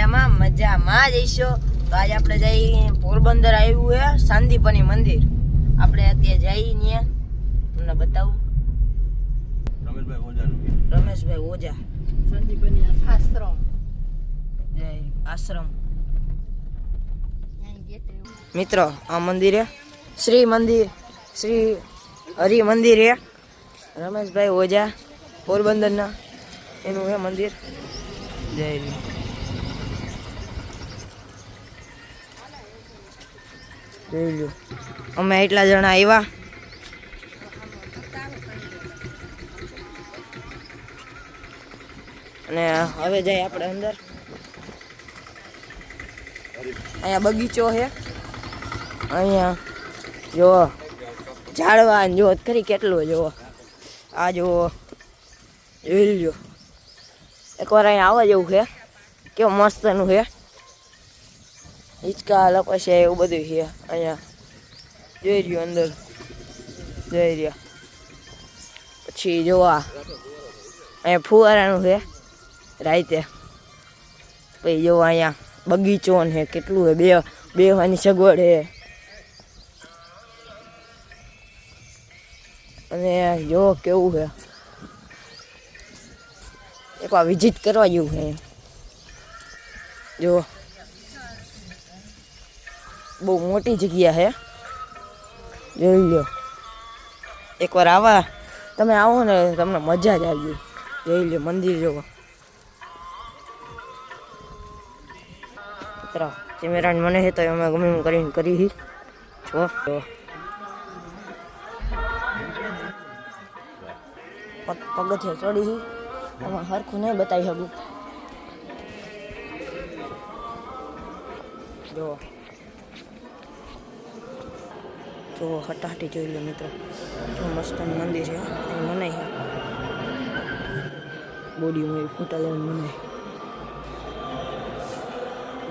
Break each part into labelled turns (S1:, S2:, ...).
S1: મજામાં જઈશું. તો આજે આપણે જઈ પોરબંદર આવ્યું હે શાંતિપની મંદિર. આપણે અત્યારે જઈ ને તમને બતાવું. રમેશભાઈ ઓજા
S2: શાંતિપની આશ્રમ
S1: આશ્રમ. મિત્રો આ મંદિર હે શ્રી હરિ મંદિર હે રમેશભાઈ ઓજા પોરબંદરના એનું હે મંદિર. જય જોઈ લો અમે એટલા જણા આવ્યા. અને હવે જાય આપણે અંદર. અહીંયા બગીચો છે. અહીંયા જો ઝાડવા જો ખરી કેટલું જો આ જો જોઈ લો. એકવાર અહીંયા આવવા જેવું છે. કેવું મસ્તનું છે. હિંચકા લોકો છે એવું બધું છે અહીંયા. જોઈ રહ્યો અંદર જોઈ રહ્યા. પછી જોવા અહીંયા ફુવારાનું છે રાતે. પછી જોવા અહીંયા બગીચો છે કેટલું છે. બેવાની સગવડ છે. અને જો કેવું છે એકવાર વિઝિટ કરવા જેવું છે. જો બહુ મોટી જગ્યા છે. જોઈ લો એકવાર આવા તમે આવો ને તમને મજા જ આવી. જોઈ લો મંદિર જોવો. કેમેરાને મને છે તો અમે ગમે એમ કરીને કરી છો. પગથિયે ચડી તમે હરખું નહીં બતાવી શકું. જો તો હટાહટી જોઈ લો મિત્રો. જો મસ્ત મંદિર છે. મનાય છે બોડી મારી ફોટા લેવાનું મનાય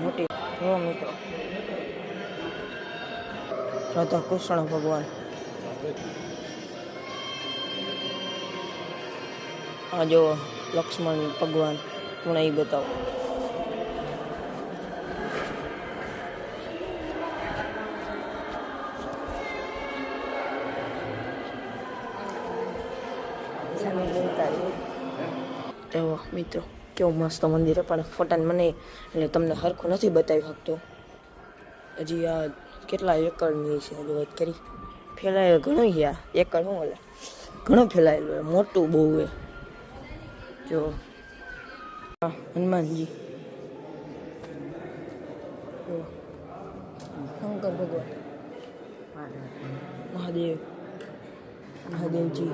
S1: મોટી. જો મિત્રો રાધા કૃષ્ણ ભગવાન. આ જો લક્ષ્મણ ભગવાન પણ એ બતાવો. જો મિત્રો કેવું મસ્ત મંદિર છે. પણ ફોટાને મને એટલે તમને હરખું નથી બતાવી શકતો. હજી આ કેટલા એકરની છે હજી વાત કરી. ફેલાયેલું ઘણું છે. આ એકર શું એટલે ઘણું ફેલાયેલું મોટું બહુ છે. જો હનુમાનજી શંકર ભગવાન મહાદેવજી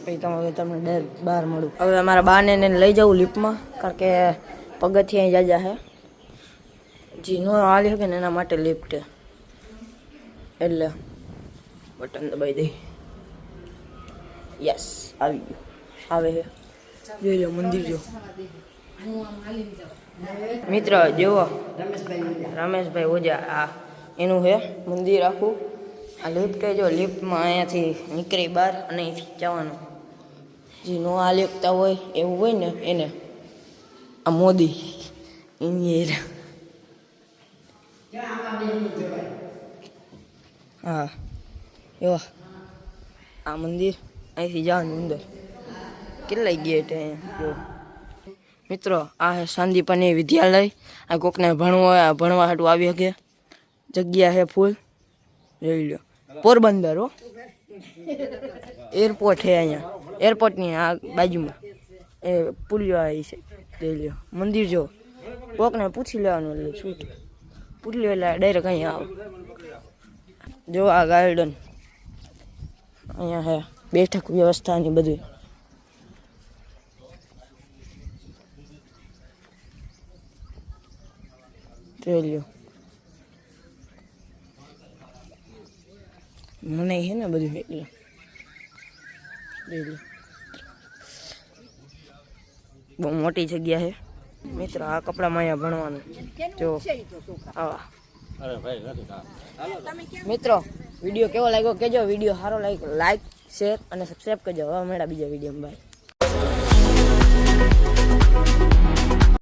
S1: પછી તમને બહાર મળું. હવે અમારા બાને લઈ જાઉં લિફ્ટમાં કારણ કે પગથિયાં જાજા છે. જી નો હાલી શકે ને એના માટે લિફ્ટ એટલે બટન દબાઈ દઈ. યસ આવી ગયું. આવે છે જોઈ લો મંદિર. જો મિત્ર જુઓ રમેશભાઈ ઓજા આ એનું છે મંદિર આખું. આ લિફ્ટ જો લિફ્ટમાં અહીંયાથી નીકળી બહાર અને અહીંથી જવાનું. જે નો આ લેખતા હોય એવું હોય ને એને આ મોદી ઇન્જિનિયર. હા એવા આ મંદિર અહીંથી જવાનું અંદર. કેટલાય ગેટ અહીંયા જો મિત્રો. આ છે શાંતિપની વિદ્યાલય. આ કોકને ભણવા હાટું આવી શકે જગ્યા છે ફૂલ. જોઈ લો પોરબંદર હો. એરપોર્ટ છે અહીંયા. એરપોર્ટની આ બાજુમાં એ પુલિયો આવી છે. જોઈ લો મંદિર. જો કોકને પૂછી લેવાનું એટલે છૂટ પૂછી લે એટલે ડાયરેક્ટ અહીંયા આવો. જો આ ગાર્ડન અહીંયા છે બેઠક વ્યવસ્થાની બધું. જોઈ લો મને છે ને બધું એટલે બહુ મોટી જગ્યા છે મિત્રો. આ કપડામાં અહીંયા ભણવાનું. જો આવા મિત્રો વિડીયો કેવો લાગ્યો કહેજો. વિડીયો સારો લાઈક શેર અને સબસ્ક્રાઈબ કરજો. હવે મળ્યા બીજા વિડીયોમાં. બાય.